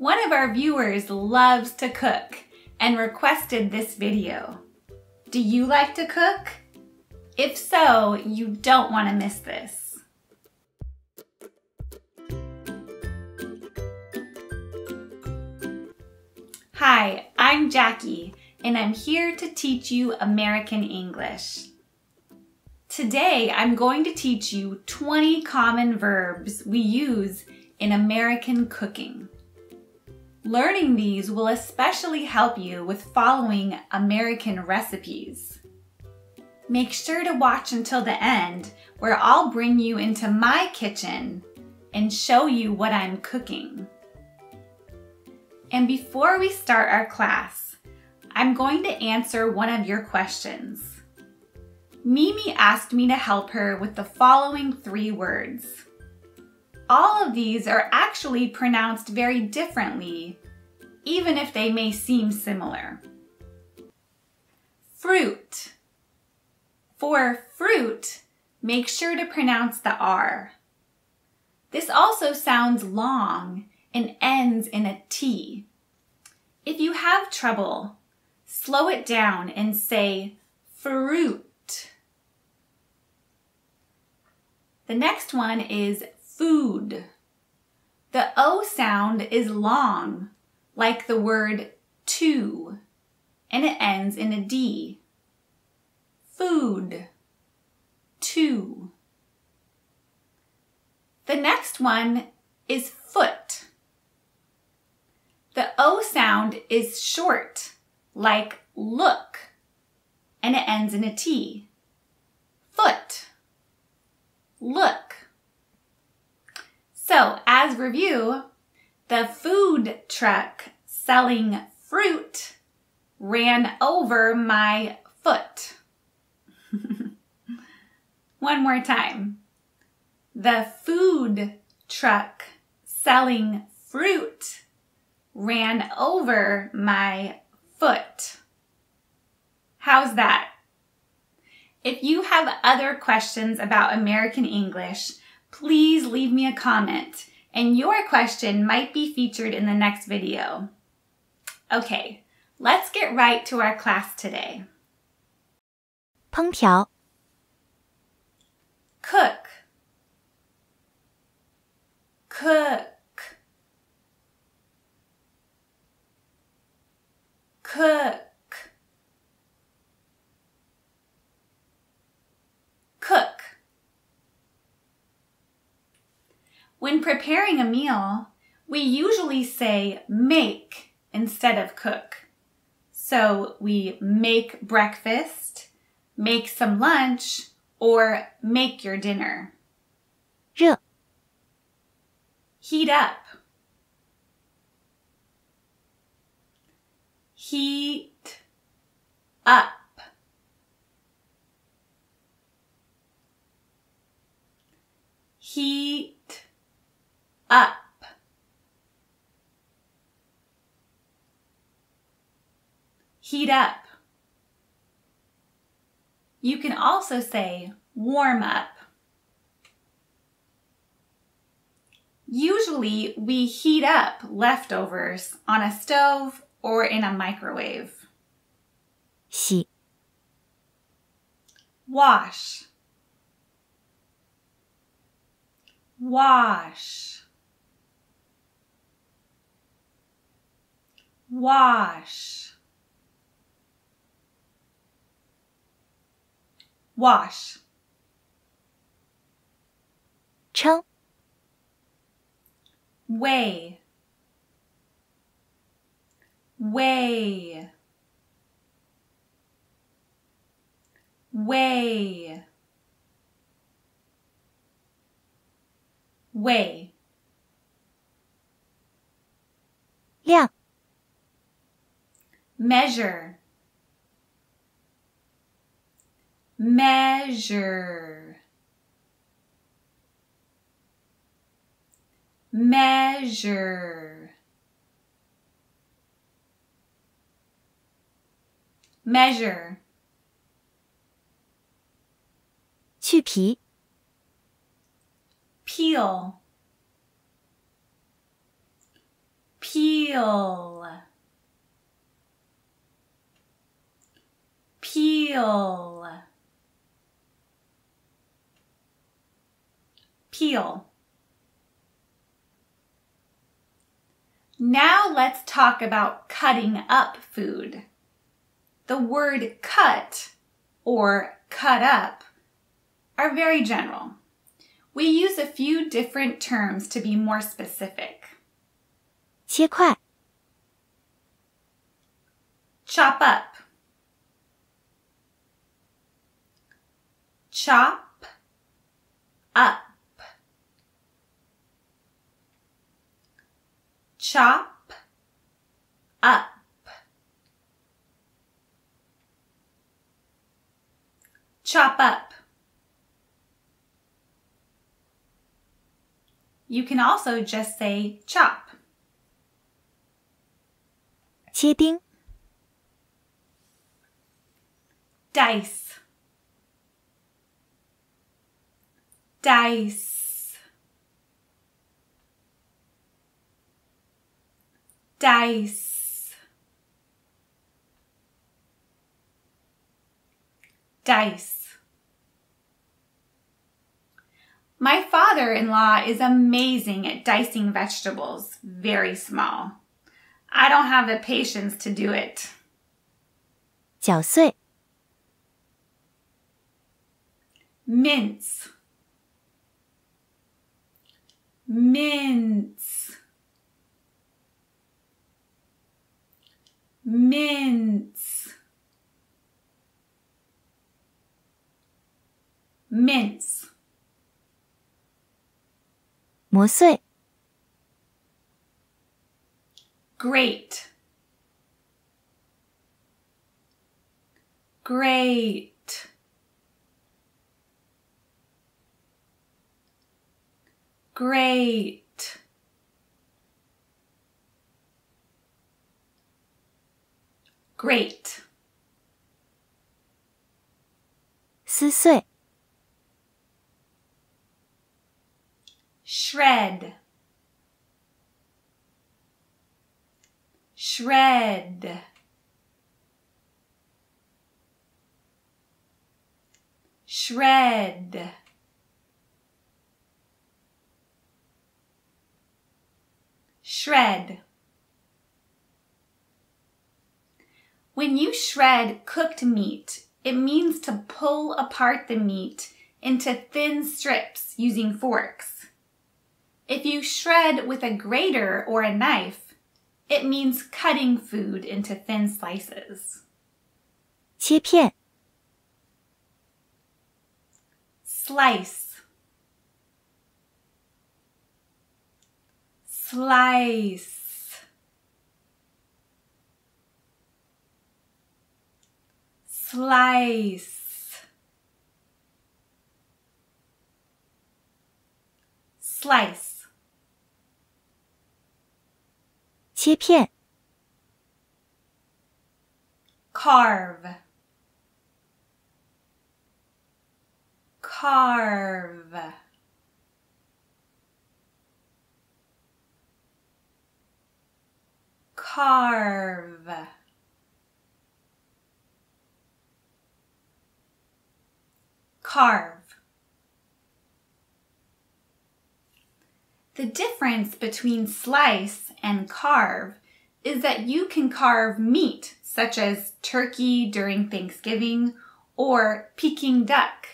One of our viewers loves to cook and requested this video. Do you like to cook? If so, you don't want to miss this. Hi, I'm Jackie, and I'm here to teach you American English. Today, I'm going to teach you 20 common verbs we use in American cooking. Learning these will especially help you with following American recipes. Make sure to watch until the end, where I'll bring you into my kitchen and show you what I'm cooking. And before we start our class, I'm going to answer one of your questions. Mimi asked me to help her with the following 3 words. All of these are actually pronounced very differently, even if they may seem similar. Fruit. For fruit, make sure to pronounce the R. This also sounds long and ends in a T. If you have trouble, slow it down and say fruit. The next one is food. The O sound is long, like the word to, and it ends in a D. Food. To. The next one is foot. The O sound is short, like look, and it ends in a T. Foot. Look. So, as review, the food truck selling fruit ran over my foot. One more time. The food truck selling fruit ran over my foot. How's that? If you have other questions about American English, please leave me a comment, and your question might be featured in the next video. Okay, let's get right to our class today. 烹调 Cook. Cook. Cook. Cook. When preparing a meal, we usually say make instead of cook. So we make breakfast, make some lunch, or make your dinner. 热 Heat up. Heat up. Heat up. Heat up. You can also say warm up. Usually we heat up leftovers on a stove or in a microwave. 洗 Wash. Wash. Wash. Wash. 称 Weigh. Weigh. Weigh. Weigh. 量 Measure. Measure. Measure. Measure. 去皮 Peel. Peel. peel, peel, peel. Now let's talk about cutting up food. The word cut or cut up are very general. We use a few different terms to be more specific. 切块 Chop up, chop up, chop up, chop up. You can also just say chop. 切丁 Dice, dice, dice, dice. My father-in-law is amazing at dicing vegetables, very small. I don't have the patience to do it. 搅碎 Mince, mince, mince, mince. 磨碎 Great, great, great, great. 撕碎 Shred, shred, shred, shred. When you shred cooked meat, it means to pull apart the meat into thin strips using forks. If you shred with a grater or a knife, it means cutting food into thin slices. 切片 Slice, slice, slice, slice. 切片 Carve, carve, carve, carve. The difference between slice and carve is that you can carve meat, such as turkey during Thanksgiving or Peking duck.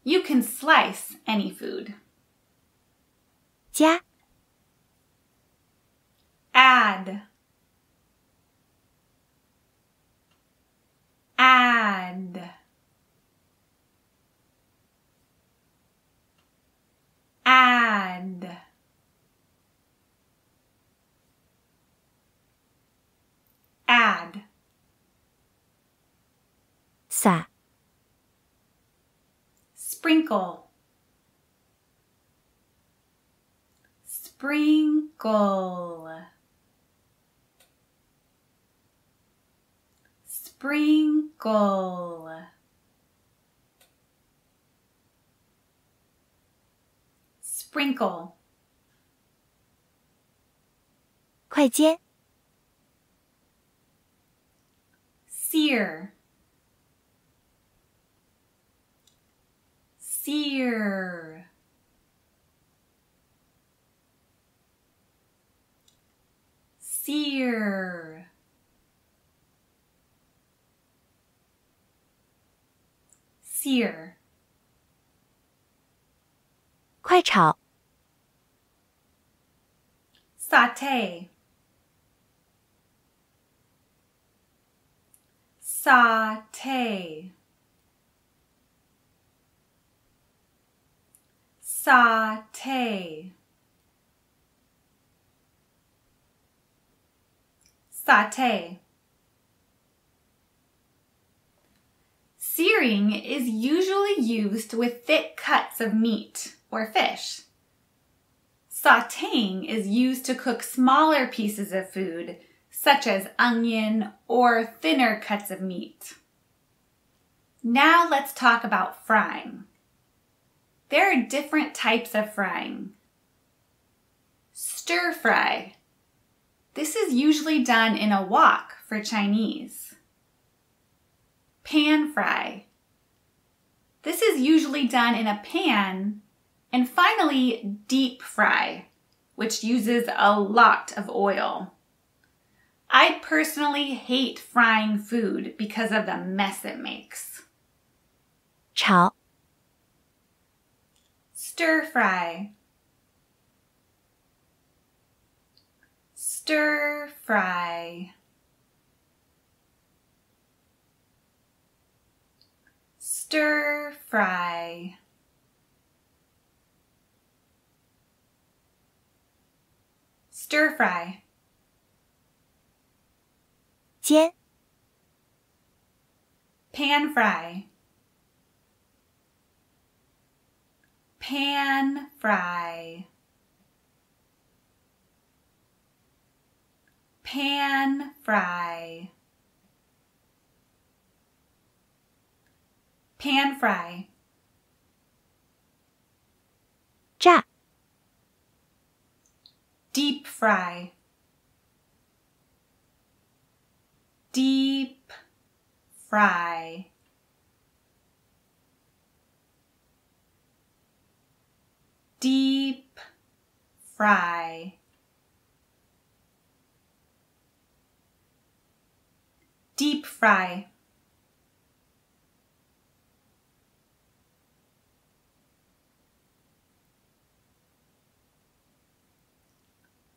You can slice any food. 加 Add, add, add, add. 撒 Sprinkle, sprinkle, sprinkle, sprinkle. 快快煎 sear, sear, sear, sear, 快炒 saute, saute, saute, saute. Searing is usually used with thick cuts of meat or fish. Sautéing is used to cook smaller pieces of food, such as onion or thinner cuts of meat. Now let's talk about frying. There are different types of frying. Stir fry. This is usually done in a wok for Chinese. Pan fry. This is usually done in a pan. And finally, deep fry, which uses a lot of oil. I personally hate frying food because of the mess it makes. 炒 Stir fry. Stir fry. Stir fry. Stir fry. 煎 Pan fry. Pan fry. Pan fry. Pan fry. 炸 Deep fry. Deep fry. Deep fry. Deep fry.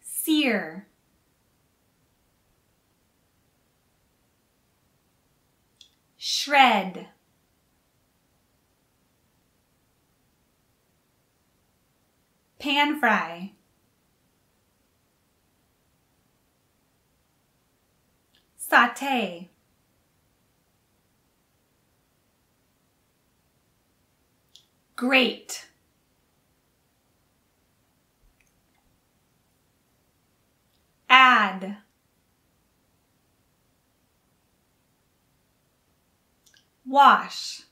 Sear. Shred. Pan fry. Saute. Grate. Add. Wash.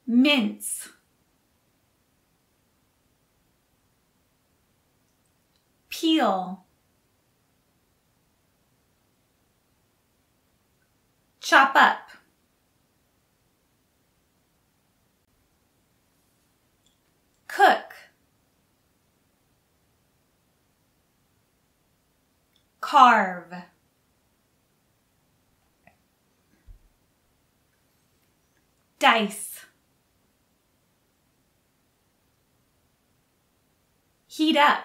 Mince. Peel. Chop up. Cook. Carve. Dice. Heat up.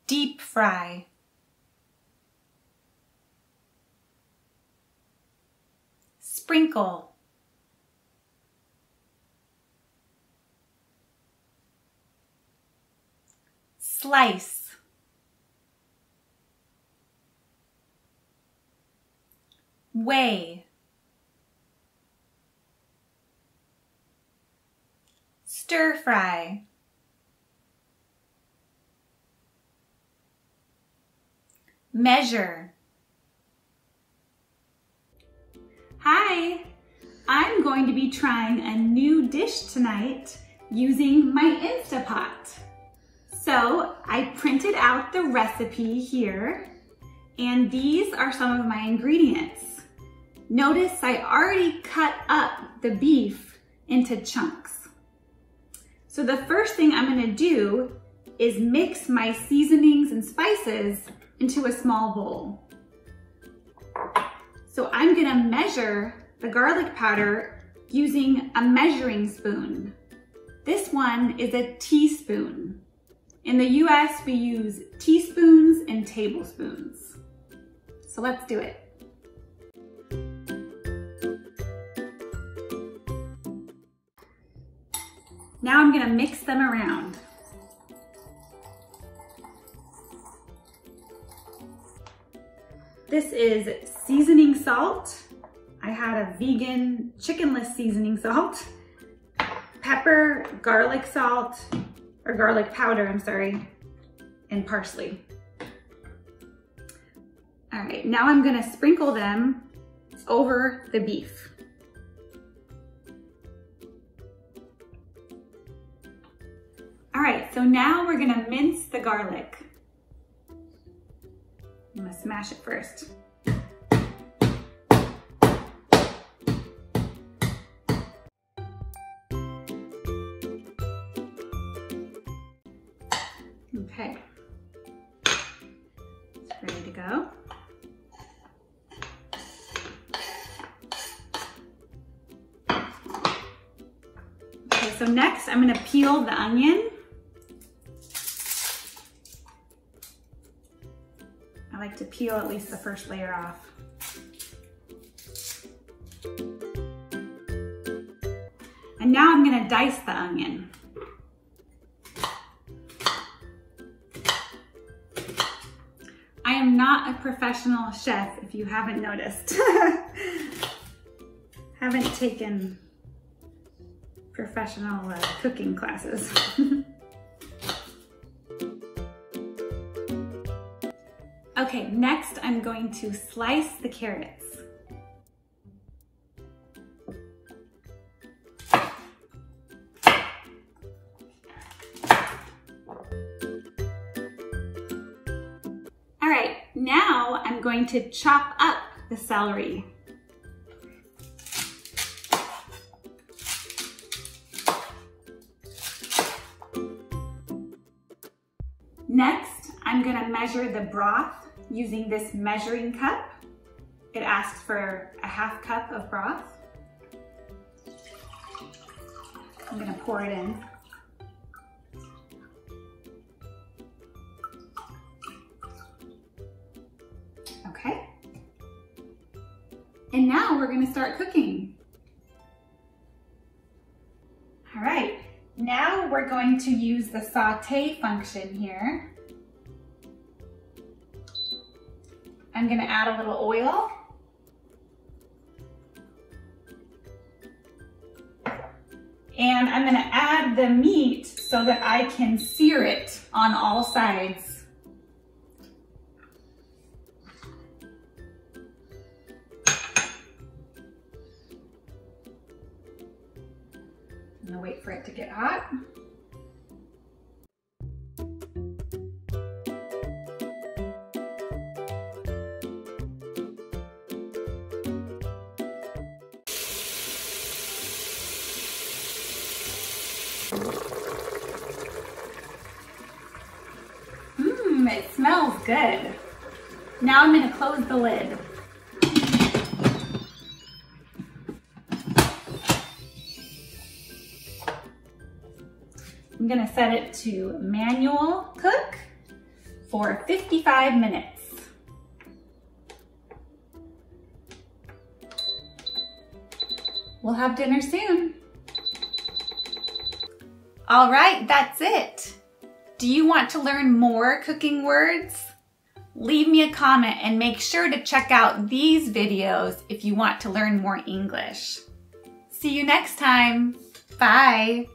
Deep fry. Sprinkle. Slice. Weigh. Stir fry. Measure. Hi, I'm going to be trying a new dish tonight using my Instapot. So I printed out the recipe here, and these are some of my ingredients. Notice I already cut up the beef into chunks. So the first thing I'm gonna do is mix my seasonings and spices into a small bowl. So I'm gonna measure the garlic powder using a measuring spoon. This one is a teaspoon. In the US, we use teaspoons and tablespoons. So let's do it. Now I'm gonna mix them around. This is seasoning salt. I had a vegan chickenless seasoning salt, pepper, garlic salt, or garlic powder, I'm sorry, and parsley. All right, now I'm gonna sprinkle them over the beef. All right, so now we're gonna mince the garlic. I'm gonna smash it first. Okay, it's ready to go. Okay, so next I'm gonna peel the onion. I like to peel at least the first layer off. And now I'm gonna dice the onion. I am not a professional chef, if you haven't noticed. Haven't taken professional cooking classes. Okay, next I'm going to slice the carrots. All right, now I'm going to chop up the celery. Next, I'm gonna measure the broth using this measuring cup. It asks for a half cup of broth. I'm gonna pour it in. Okay. And now we're gonna start cooking. All right, now we're going to use the saute function here. I'm gonna add a little oil. And I'm gonna add the meat so that I can sear it on all sides. I'm gonna wait for it to get hot. It smells good. Now I'm gonna close the lid. I'm gonna set it to manual cook for 55 minutes. We'll have dinner soon. All right, that's it. Do you want to learn more cooking words? Leave me a comment and make sure to check out these videos if you want to learn more English. See you next time. Bye.